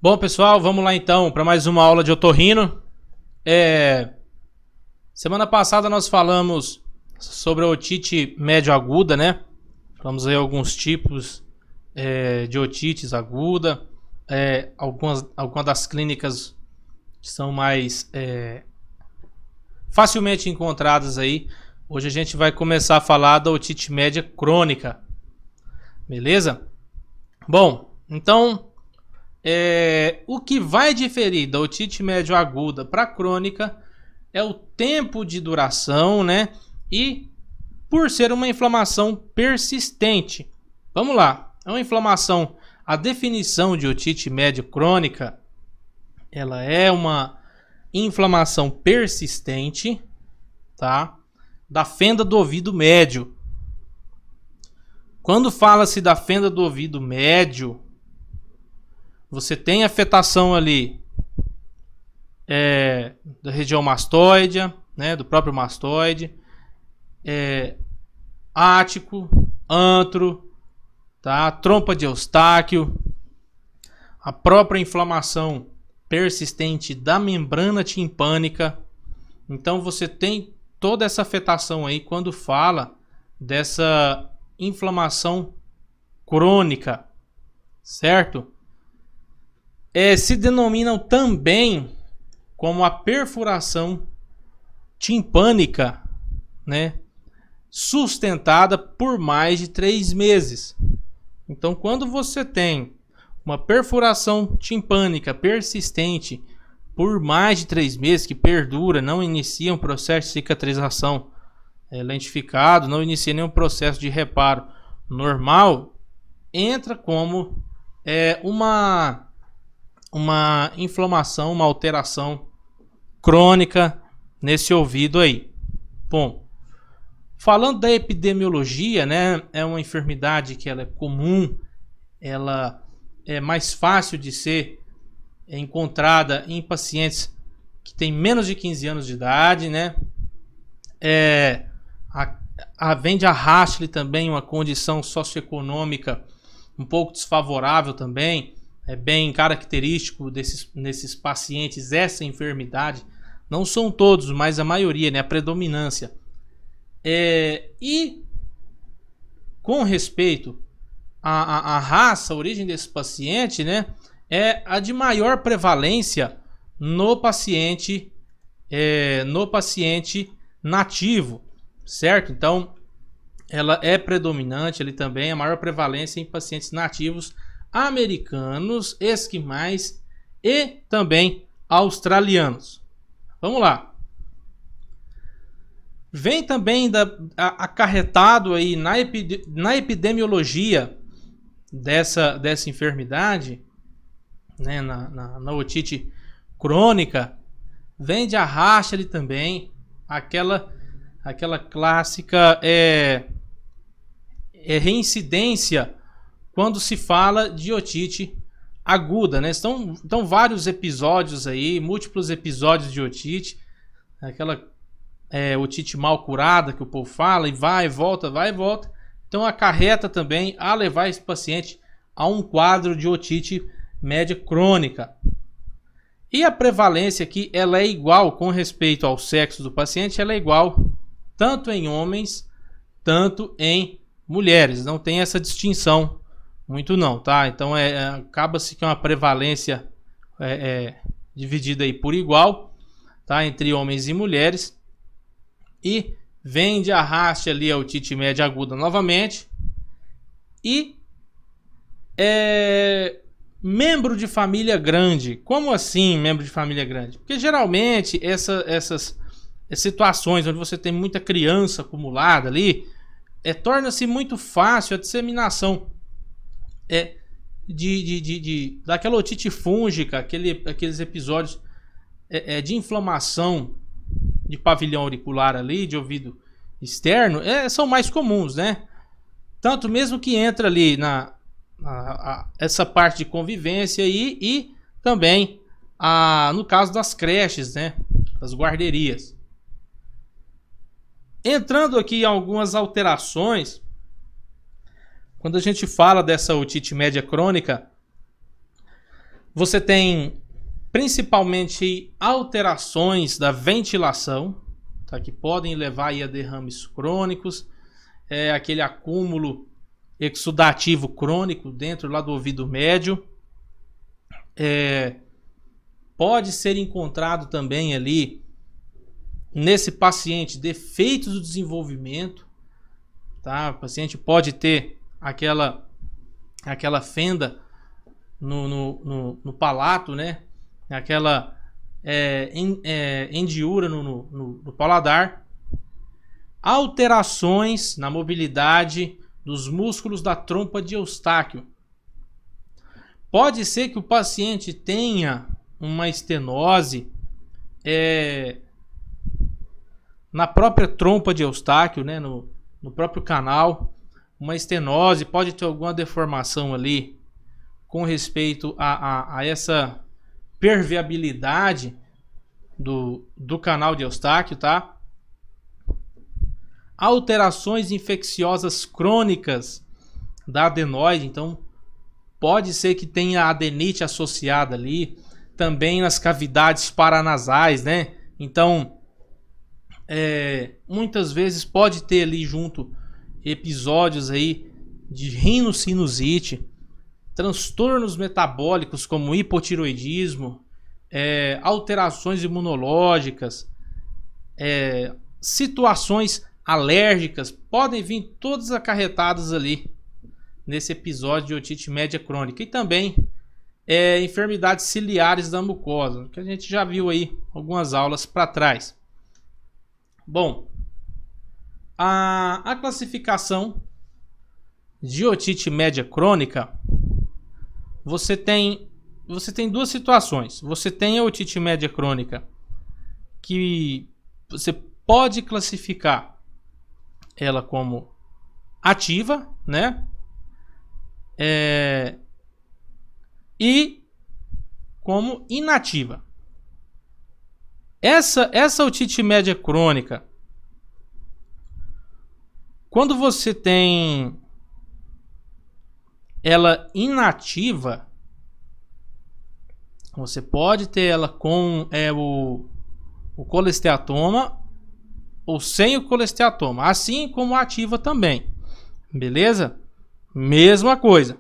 Bom, pessoal, vamos lá então para mais uma aula de otorrino. Semana passada nós falamos sobre a otite médio-aguda, né? Falamos aí alguns tipos de otites aguda, algumas das clínicas que são mais facilmente encontradas aí. Hoje a gente vai começar a falar da otite média crônica, beleza? Bom, então o que vai diferir da otite médio-aguda para crônica é o tempo de duração, né? E por ser uma inflamação persistente. Vamos lá, é uma inflamação. A definição de otite médio crônica, ela é uma inflamação persistente, tá? Da fenda do ouvido médio. Quando fala-se da fenda do ouvido médio, você tem afetação ali da região mastoidea, né, do próprio mastoide, ático, antro, tá, trompa de Eustáquio, a própria inflamação persistente da membrana timpânica. Então você tem toda essa afetação aí quando fala dessa inflamação crônica, certo? Se denominam também como a perfuração timpânica, né, sustentada por mais de 3 meses. Então, quando você tem uma perfuração timpânica persistente por mais de 3 meses, que perdura, não inicia um processo de cicatrização lentificado, não inicia nenhum processo de reparo normal, entra como uma inflamação, uma alteração crônica nesse ouvido aí. Bom, falando da epidemiologia, né, é uma enfermidade que ela é comum, ela é mais fácil de ser encontrada em pacientes que têm menos de 15 anos de idade, né? Vem de arraste também uma condição socioeconômica um pouco desfavorável também. É bem característico nesses pacientes essa enfermidade. Não são todos, mas a maioria, né? A predominância. E com respeito à raça, a origem desse paciente, né? É a de maior prevalência no paciente nativo, certo? Então, ela é predominante ali também, a maior prevalência em pacientes nativos americanos, esquimais e também australianos. Vamos lá. Vem também acarretado aí na epidemiologia dessa enfermidade, né, na otite crônica, vem de arraste ali também aquela clássica reincidência quando se fala de otite aguda, né? Então vários episódios aí, múltiplos episódios de otite, aquela otite mal curada que o povo fala, e vai e volta. Então acarreta também a levar esse paciente a um quadro de otite média crônica. E a prevalência aqui, ela é igual com respeito ao sexo do paciente, ela é igual tanto em homens, tanto em mulheres. Não tem essa distinção muito não, tá? Então acaba-se que é uma prevalência dividida aí por igual, tá? Entre homens e mulheres. E vem de arraste ali a otite média aguda novamente. E membro de família grande. Como assim membro de família grande? Porque geralmente essas situações onde você tem muita criança acumulada ali, torna-se muito fácil a disseminação daquela otite fúngica, aqueles episódios de inflamação de pavilhão auricular ali, de ouvido externo, são mais comuns, né? Tanto mesmo que entra ali essa parte de convivência aí, e também no caso das creches, né? Das guarderias. Entrando aqui em algumas alterações, quando a gente fala dessa otite média crônica, Você tem principalmente alterações da ventilação, tá? Que podem levar aí a derrames crônicos, aquele acúmulo exudativo crônico dentro lá do ouvido médio. Pode ser encontrado também ali nesse paciente defeitos do desenvolvimento, tá? O paciente pode ter aquela fenda no palato, né? Aquela hendiura no paladar. Alterações na mobilidade dos músculos da trompa de Eustáquio. Pode ser que o paciente tenha uma estenose na própria trompa de Eustáquio, né? No próprio canal. Uma estenose, pode ter alguma deformação ali com respeito a essa permeabilidade do canal de Eustáquio, tá? Alterações infecciosas crônicas da adenoide, então pode ser que tenha adenite associada ali, também nas cavidades paranasais, né? Então, muitas vezes pode ter ali junto episódios aí de rinocinusite, transtornos metabólicos como hipotiroidismo, alterações imunológicas, situações alérgicas, podem vir todas acarretadas ali nesse episódio de otite média crônica. E também enfermidades ciliares da mucosa, que a gente já viu aí algumas aulas para trás. Bom, a classificação de otite média crônica, você tem duas situações. Você tem a otite média crônica que você pode classificar ela como ativa, né? E como inativa. Essa otite média crônica, quando você tem ela inativa, você pode ter ela com o colesteatoma ou sem o colesteatoma, assim como ativa também, beleza? Mesma coisa.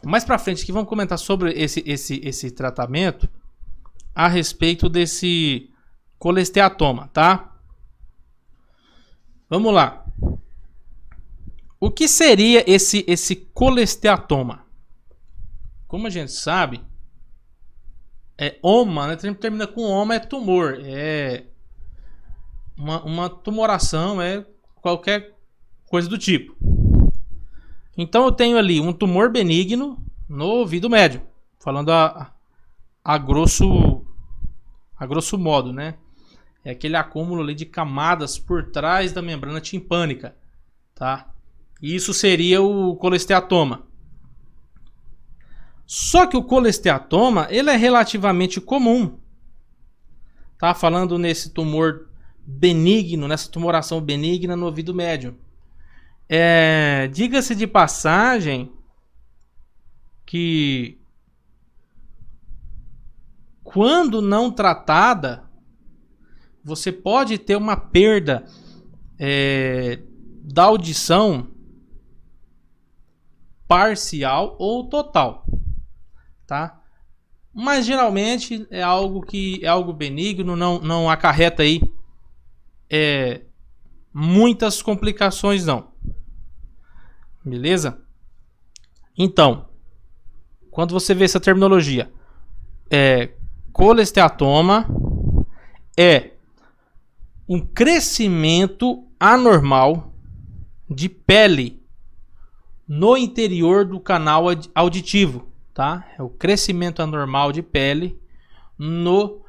Mais pra frente aqui vamos comentar sobre esse tratamento a respeito desse colesteatoma, tá? Vamos lá. O que seria esse colesteatoma? Como a gente sabe, oma, né? Termina com oma, é tumor, uma tumoração, qualquer coisa do tipo. Então eu tenho ali um tumor benigno no ouvido médio, falando a grosso modo, né? É aquele acúmulo ali de camadas por trás da membrana timpânica, tá? Isso seria o colesteatoma. Só que o colesteatoma, ele é relativamente comum. Tá falando nesse tumor benigno, nessa tumoração benigna no ouvido médio. Diga-se de passagem que quando não tratada, você pode ter uma perda da audição parcial ou total, tá? Mas geralmente é algo benigno, não acarreta aí muitas complicações não. Beleza? Então, quando você vê essa terminologia, colesteatoma é um crescimento anormal de pele no interior do canal auditivo, tá? É o crescimento anormal de pele no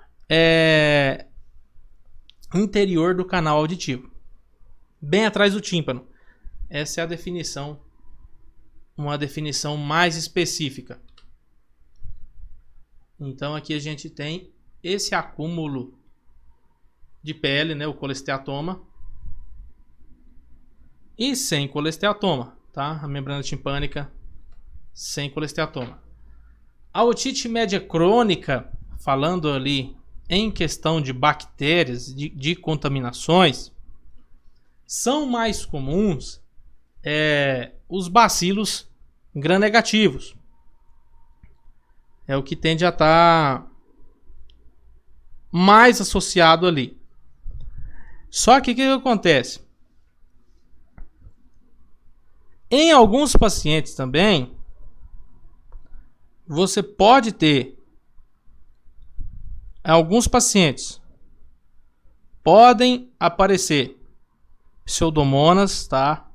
interior do canal auditivo, bem atrás do tímpano. Essa é a definição, uma definição mais específica. Então aqui a gente tem esse acúmulo de pele, né, o colesteatoma, e sem colesteatoma, tá? A membrana timpânica sem colesteatoma. A otite média crônica, falando ali em questão de bactérias, de contaminações, são mais comuns os bacilos gram-negativos. É o que tende a estar mais associado ali. Só que o que acontece? Em alguns pacientes também, você pode ter, alguns pacientes podem aparecer pseudomonas, tá?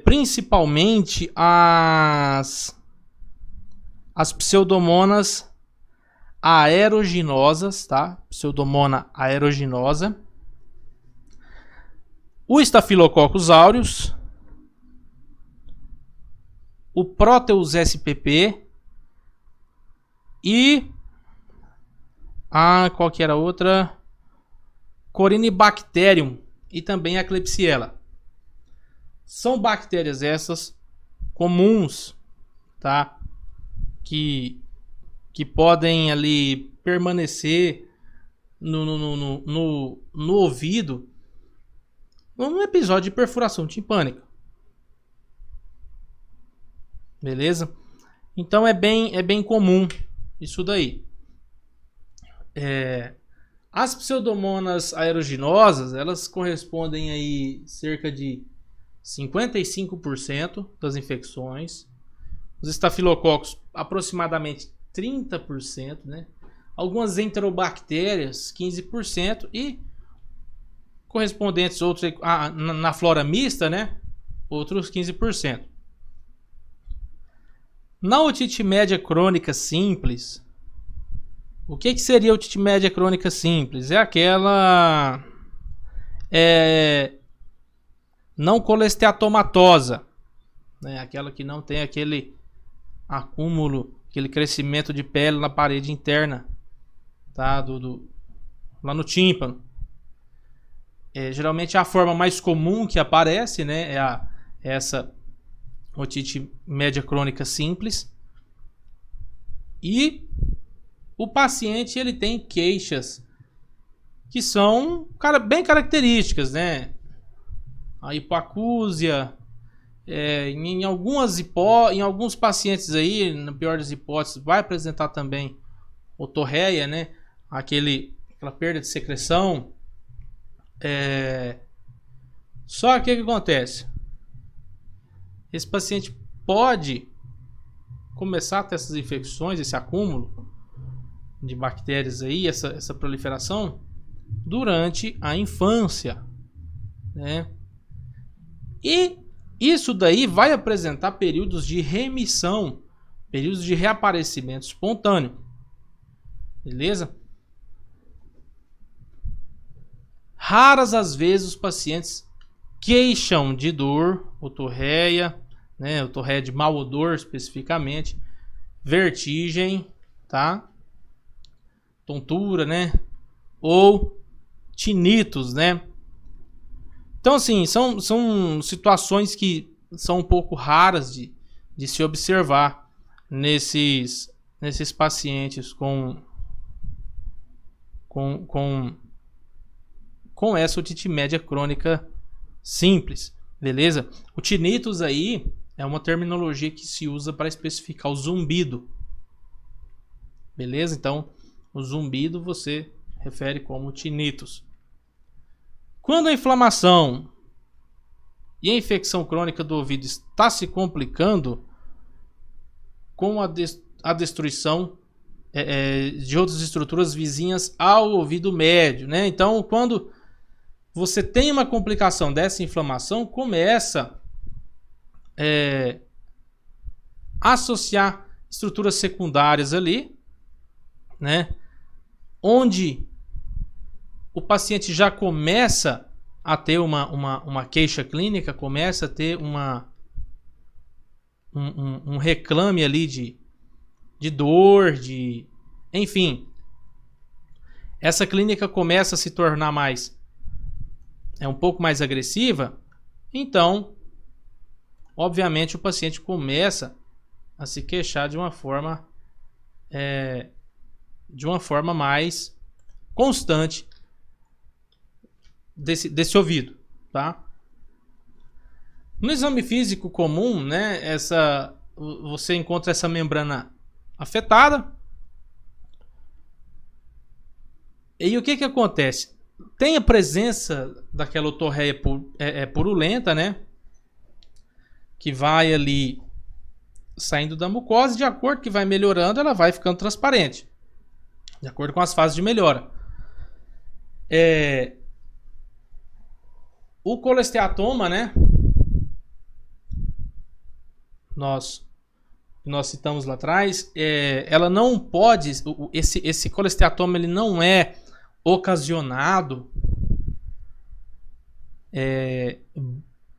Principalmente as pseudomonas aeruginosas, tá? Pseudomona aeruginosa. O Staphylococcus aureus, o Proteus spp e qual que era a outra? Corynebacterium e também a Klebsiella. São bactérias essas comuns, tá? Que podem ali permanecer no ouvido num episódio de perfuração timpânica. Beleza? Então é bem comum isso daí. As pseudomonas aeruginosas, elas correspondem aí cerca de 55% das infecções. Os estafilococos, aproximadamente 30%, né? Algumas enterobactérias, 15%, e correspondentes outros na flora mista, né? Outros 15%. Na otite média crônica simples, o que seria a otite média crônica simples? É aquela não colesteatomatosa, né? Aquela que não tem aquele acúmulo, aquele crescimento de pele na parede interna, tá? Lá no tímpano. Geralmente é a forma mais comum que aparece, né? Essa otite média crônica simples. E o paciente ele tem queixas que são bem características, né? A hipoacúsia, em alguns pacientes aí, na pior das hipóteses, vai apresentar também otorreia, né? Aquela perda de secreção. Só que o que acontece? Esse paciente pode começar a ter essas infecções, esse acúmulo de bactérias aí, essa proliferação durante a infância, né? E isso daí vai apresentar períodos de remissão, períodos de reaparecimento espontâneo, beleza? Raras as vezes os pacientes queixam de dor, otorreia, né? Otorreia de mau odor especificamente, vertigem, tá? Tontura, né? Ou tinitos, né? Então, assim, são situações que são um pouco raras de se observar nesses pacientes com essa otite média crônica simples, beleza? O tinnitus aí é uma terminologia que se usa para especificar o zumbido, beleza? Então, o zumbido você refere como tinnitus. Quando a inflamação e a infecção crônica do ouvido está se complicando com a destruição de outras estruturas vizinhas ao ouvido médio, né? Então, quando você tem uma complicação dessa inflamação, começa a associar estruturas secundárias ali, né? Onde o paciente já começa a ter uma queixa clínica, começa a ter um reclame ali de dor, enfim. Essa clínica começa a se tornar um pouco mais agressiva, então obviamente o paciente começa a se queixar de uma forma mais constante desse ouvido, tá? No exame físico comum, né, você encontra essa membrana afetada. E o que acontece? Tem a presença daquela otorreia purulenta, né, que vai ali saindo da mucosa, e de acordo que vai melhorando, ela vai ficando transparente, de acordo com as fases de melhora. O colesteatoma, né, nós citamos lá atrás, ela não pode, esse colesteatoma ele não é ocasionado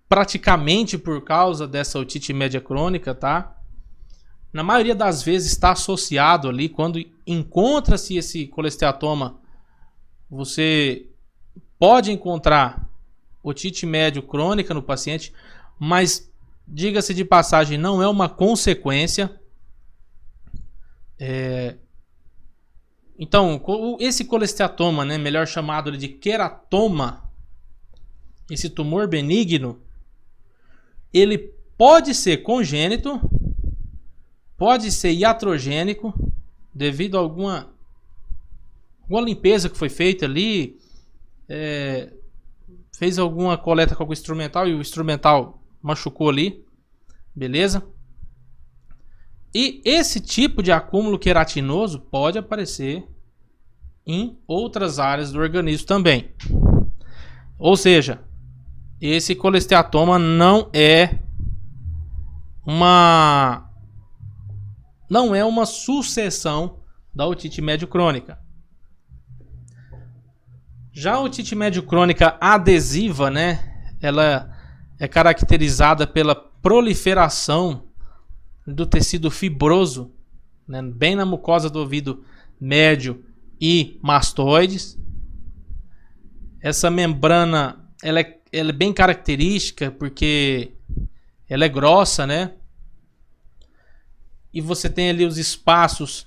praticamente por causa dessa otite média crônica, tá? Na maioria das vezes está associado ali, quando encontra-se esse colesteatoma, você pode encontrar otite médio crônica no paciente, mas diga-se de passagem, não é uma consequência. Então, esse colesteatoma, né, melhor chamado de queratoma, esse tumor benigno, ele pode ser congênito, pode ser iatrogênico, devido a alguma limpeza que foi feita ali, fez alguma coleta com o instrumental e o instrumental machucou ali, beleza? E esse tipo de acúmulo queratinoso pode aparecer em outras áreas do organismo também. Ou seja, esse colesteatoma não é uma sucessão da otite médio crônica. Já a otite médio crônica adesiva, né, ela é caracterizada pela proliferação do tecido fibroso, né, bem na mucosa do ouvido médio e mastoides. Essa membrana ela é bem característica porque ela é grossa, né? E você tem ali os espaços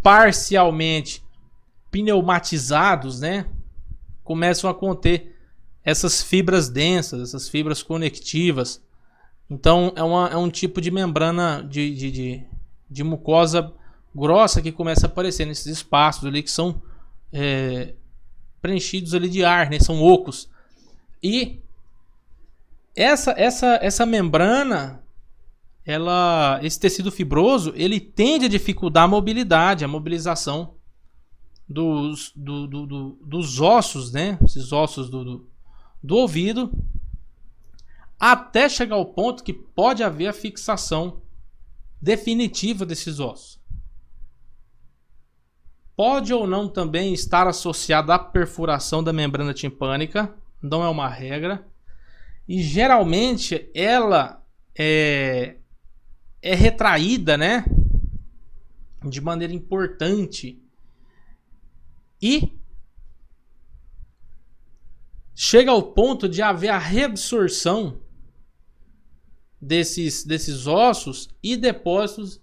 parcialmente pneumatizados, né? Começam a conter essas fibras densas, essas fibras conectivas. Então é um tipo de membrana de mucosa grossa que começa a aparecer nesses espaços ali que são preenchidos ali de ar, né? São ocos. E essa membrana, esse tecido fibroso, ele tende a dificultar a mobilidade, a mobilização dos ossos, né? Esses ossos do ouvido, até chegar ao ponto que pode haver a fixação definitiva desses ossos. Pode ou não também estar associada à perfuração da membrana timpânica, não é uma regra. E geralmente ela é retraída, né, de maneira importante, e chega ao ponto de haver a reabsorção desses ossos e depósitos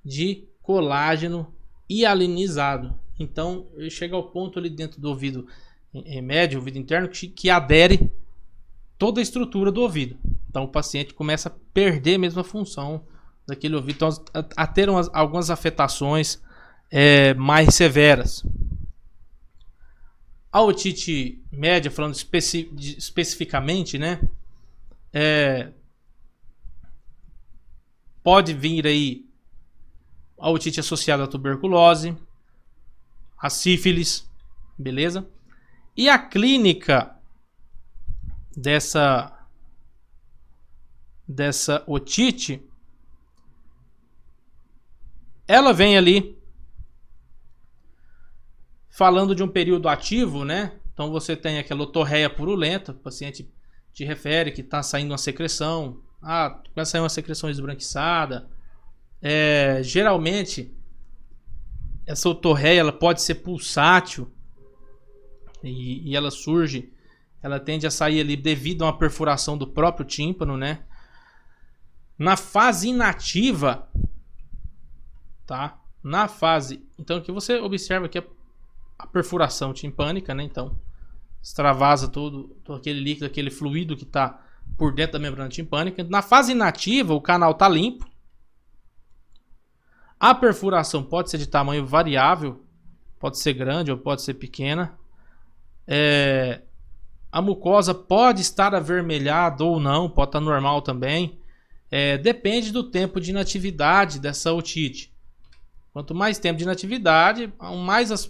de colágeno hialinizado. Então chega ao ponto ali dentro do ouvido médio, ouvido interno, que adere toda a estrutura do ouvido. Então o paciente começa a perder mesmo a função daquele ouvido, então, a ter algumas afetações mais severas. A otite média, falando especificamente, né, pode vir aí a otite associada à tuberculose, a sífilis, beleza? E a clínica dessa otite, ela vem ali falando de um período ativo, né? Então você tem aquela otorreia purulenta, o paciente te refere que está saindo uma secreção, vai sair uma secreção esbranquiçada. Geralmente essa otorreia ela pode ser pulsátil e ela tende a sair ali devido a uma perfuração do próprio tímpano, né? Na fase inativa, tá? Na fase... Então aqui você observa que a perfuração timpânica, né? Então extravasa todo aquele líquido, aquele fluido que está por dentro da membrana timpânica. Na fase inativa, o canal está limpo. A perfuração pode ser de tamanho variável, pode ser grande ou pode ser pequena. A mucosa pode estar avermelhada ou não, pode estar normal também. Depende do tempo de inatividade dessa otite. Quanto mais tempo de inatividade,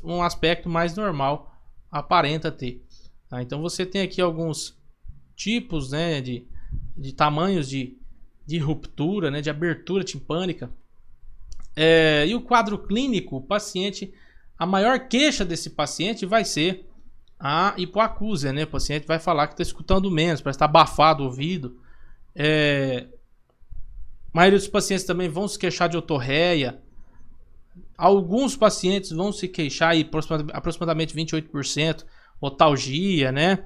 um aspecto mais normal aparenta ter. Tá? Então você tem aqui alguns tipos, né, de tamanhos de ruptura, né, de abertura timpânica. E o quadro clínico, o paciente, a maior queixa desse paciente vai ser a hipoacúsia, né? O paciente vai falar que está escutando menos, parece estar abafado o ouvido. A maioria dos pacientes também vão se queixar de otorreia. Alguns pacientes vão se queixar, aí, aproximadamente 28%, otalgia, né?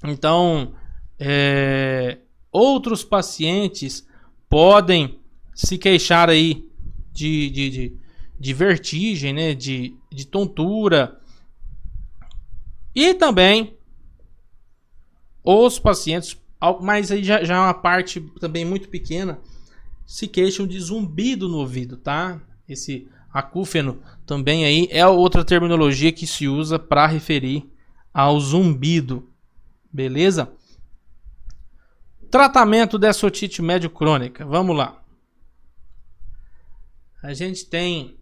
Então, outros pacientes podem se queixar aí de vertigem, né? De tontura. E também os pacientes, mas aí já é uma parte também muito pequena, se queixam de zumbido no ouvido, tá? Esse acúfeno também aí é outra terminologia que se usa para referir ao zumbido, beleza? Tratamento dessa otite médio crônica, vamos lá. A gente tem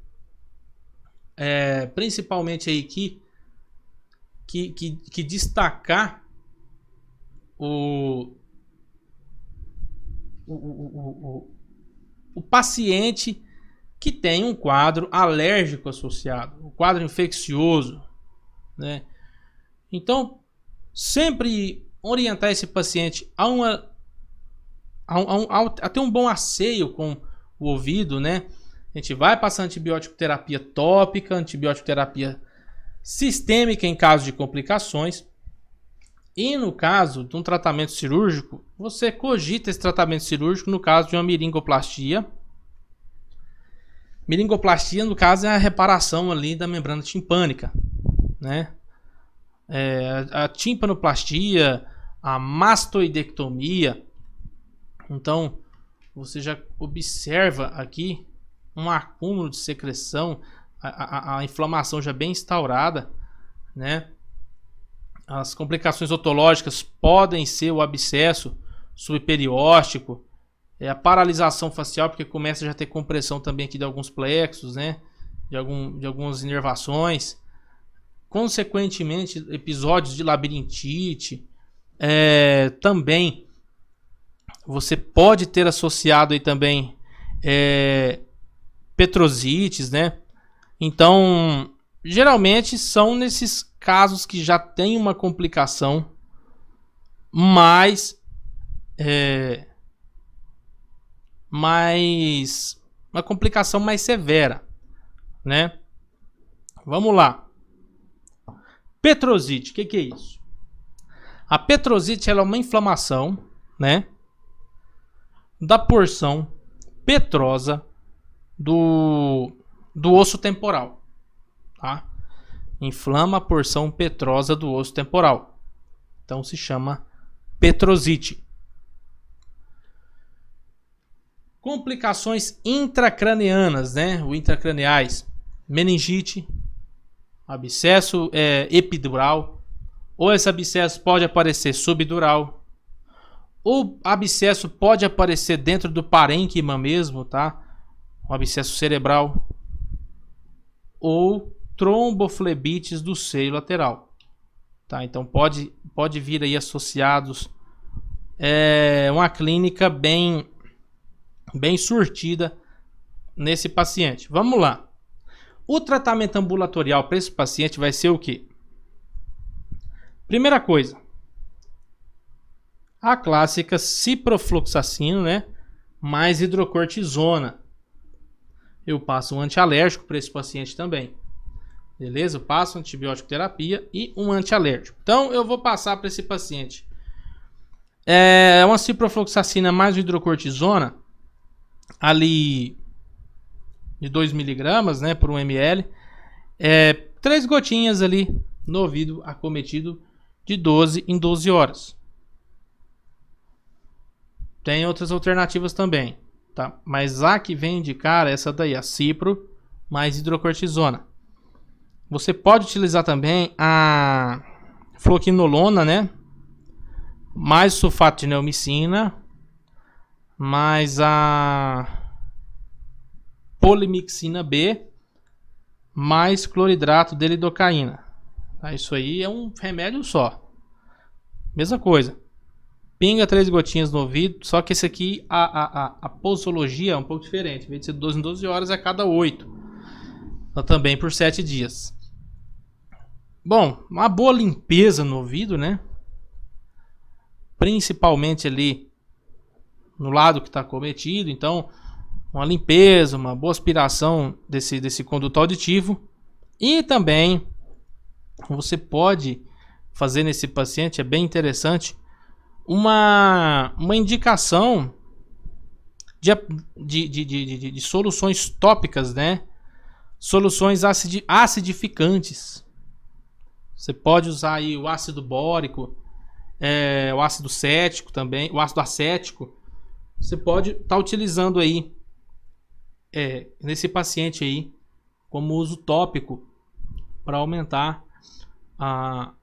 principalmente aí que destacar o paciente que tem um quadro alérgico associado, um quadro infeccioso, né? Então, sempre orientar esse paciente a ter um bom asseio com o ouvido, né? A gente vai passar antibiótico terapia tópica, antibiótico terapia sistêmica em caso de complicações. E no caso de um tratamento cirúrgico, você cogita esse tratamento cirúrgico no caso de uma miringoplastia. Miringoplastia, no caso, é a reparação ali da membrana timpânica, né? A timpanoplastia, a mastoidectomia. Então, você já observa aqui um acúmulo de secreção, a inflamação já bem instaurada, né? As complicações otológicas podem ser o abscesso subperióstico, a paralisação facial, porque começa já a ter compressão também aqui de alguns plexos, né? De algumas inervações. Consequentemente, episódios de labirintite. Também você pode ter associado aí também petrosites, né? Então, geralmente são nesses casos que já tem uma complicação mais uma complicação mais severa, né? Vamos lá. Petrosite, o que é isso? A petrosite ela é uma inflamação, né, da porção petrosa do osso temporal, tá? Inflama a porção petrosa do osso temporal. Então se chama petrosite. Complicações intracraneanas, né? Ou intracraneais. Meningite, abscesso epidural, ou esse abscesso pode aparecer subdural. O abscesso pode aparecer dentro do parênquima mesmo, tá? Um abscesso cerebral. Ou tromboflebites do seio lateral, tá? Então pode vir aí associados uma clínica bem surtida nesse paciente. Vamos lá. O tratamento ambulatorial para esse paciente vai ser o quê? Primeira coisa, a clássica ciprofloxacino, né? Mais hidrocortisona. Eu passo um antialérgico para esse paciente também. Beleza? Eu passo antibiótico terapia e um antialérgico. Então eu vou passar para esse paciente uma ciprofloxacina mais hidrocortisona ali de 2 miligramas, né, por 1 ml, 3 gotinhas ali no ouvido acometido de 12 em 12 horas. Tem outras alternativas também, tá? Mas a que vem de cara é essa daí, a cipro mais hidrocortisona. Você pode utilizar também a fluoquinolona, né? Mais sulfato de neomicina, mais a polimixina B, mais cloridrato de lidocaína. Tá? Isso aí é um remédio só. Mesma coisa. Pinga 3 gotinhas no ouvido, só que esse aqui, a posologia é um pouco diferente. Em vez de ser 12 em 12 horas, é a cada 8. Então, também por 7 dias. Bom, uma boa limpeza no ouvido, né? Principalmente ali no lado que está cometido. Então, uma limpeza, uma boa aspiração desse conduto auditivo. E também, você pode fazer nesse paciente, é bem interessante, uma indicação de soluções tópicas, né? Soluções acidificantes. Você pode usar aí o ácido bórico, o ácido cético também, o ácido acético. Você pode estar utilizando aí nesse paciente aí como uso tópico para aumentar a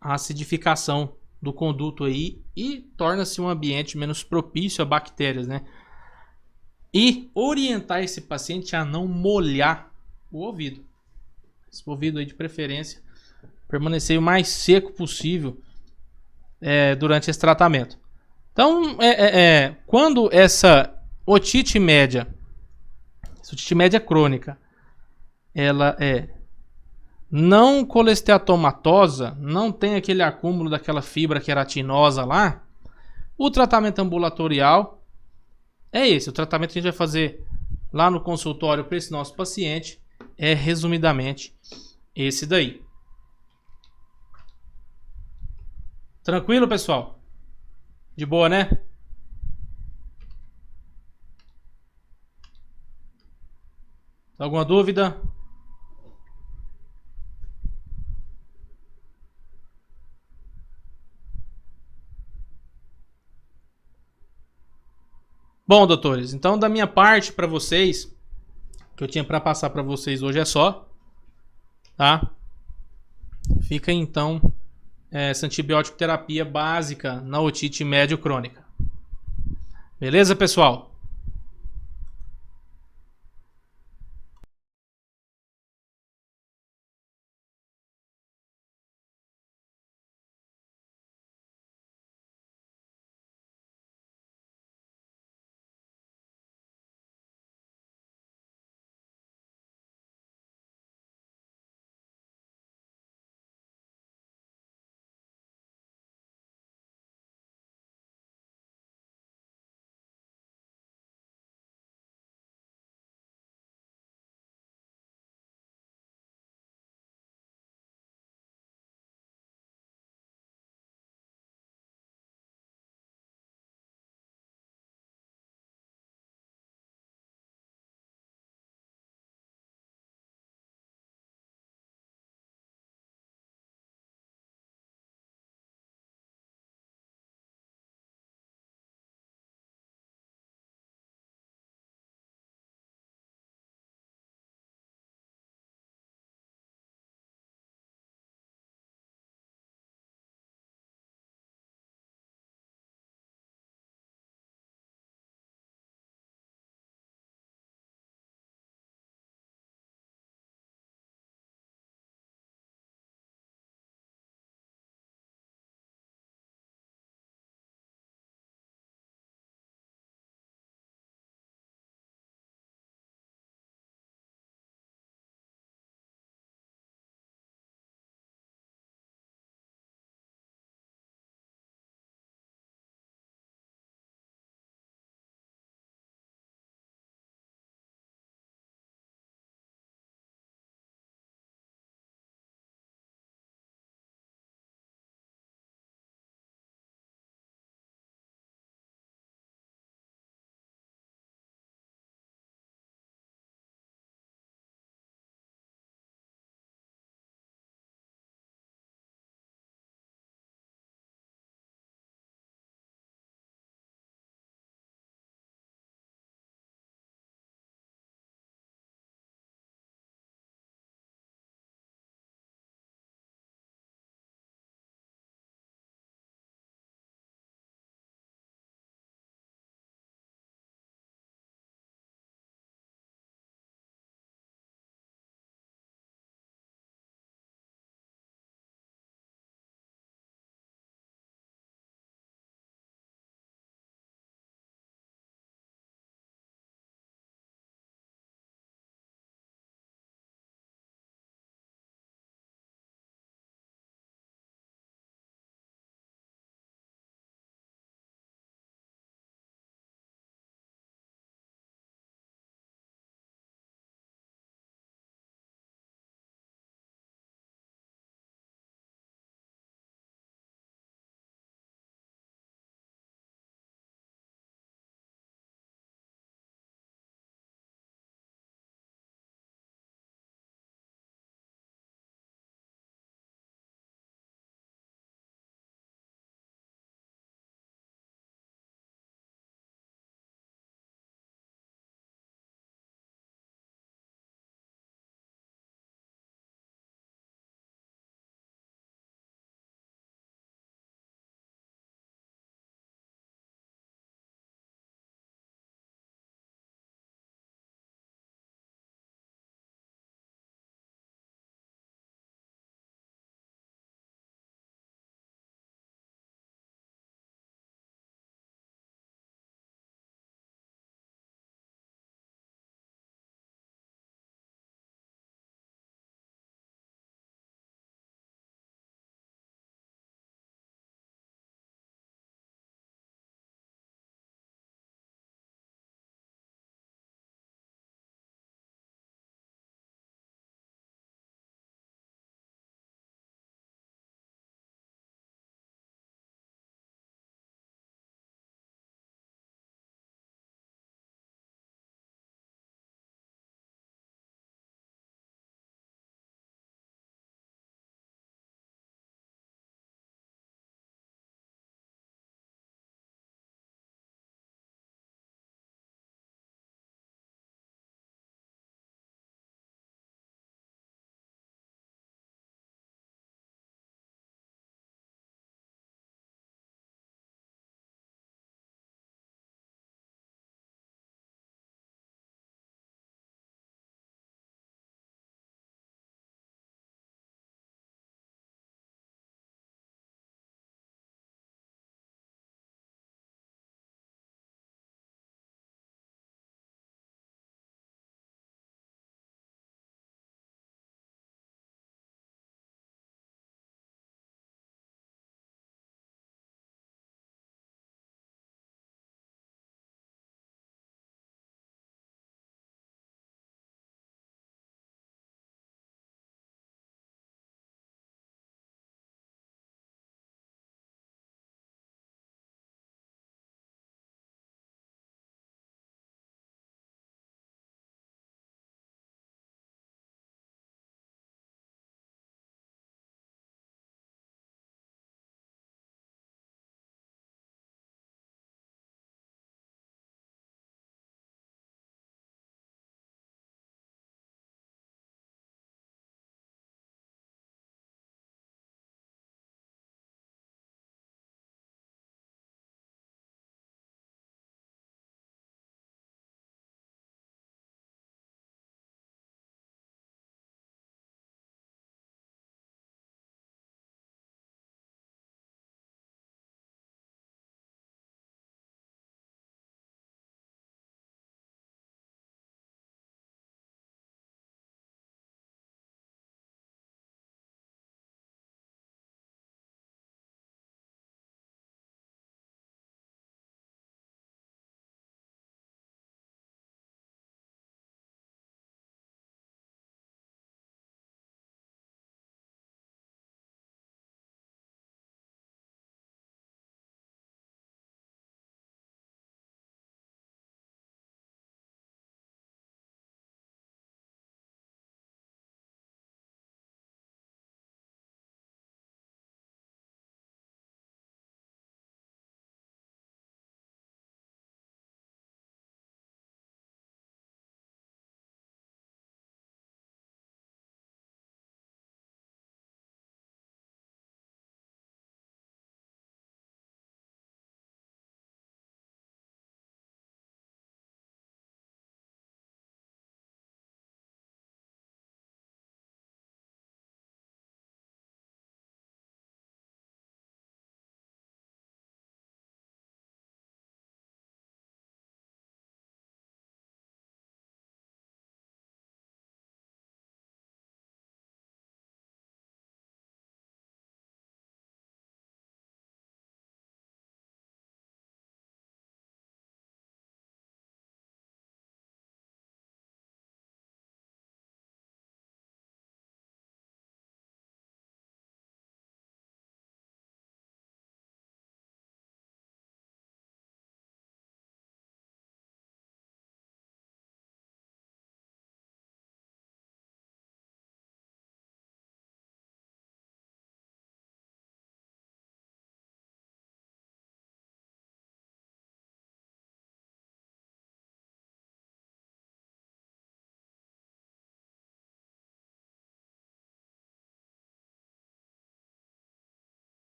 acidificação do conduto aí e torna-se um ambiente menos propício a bactérias, né? E orientar esse paciente a não molhar o ouvido. Esse ouvido aí de preferência permanecer o mais seco possível durante esse tratamento. Então, quando essa otite média crônica, ela não colesteatomatosa, não tem aquele acúmulo daquela fibra queratinosa lá, o tratamento ambulatorial é esse. O tratamento que a gente vai fazer lá no consultório para esse nosso paciente é, resumidamente, esse daí. Tranquilo, pessoal? De boa, né? Alguma dúvida? Bom, doutores, então da minha parte para vocês, que eu tinha para passar para vocês hoje é só, tá? Fica então essa antibiótico terapia básica na otite médio crônica. Beleza, pessoal?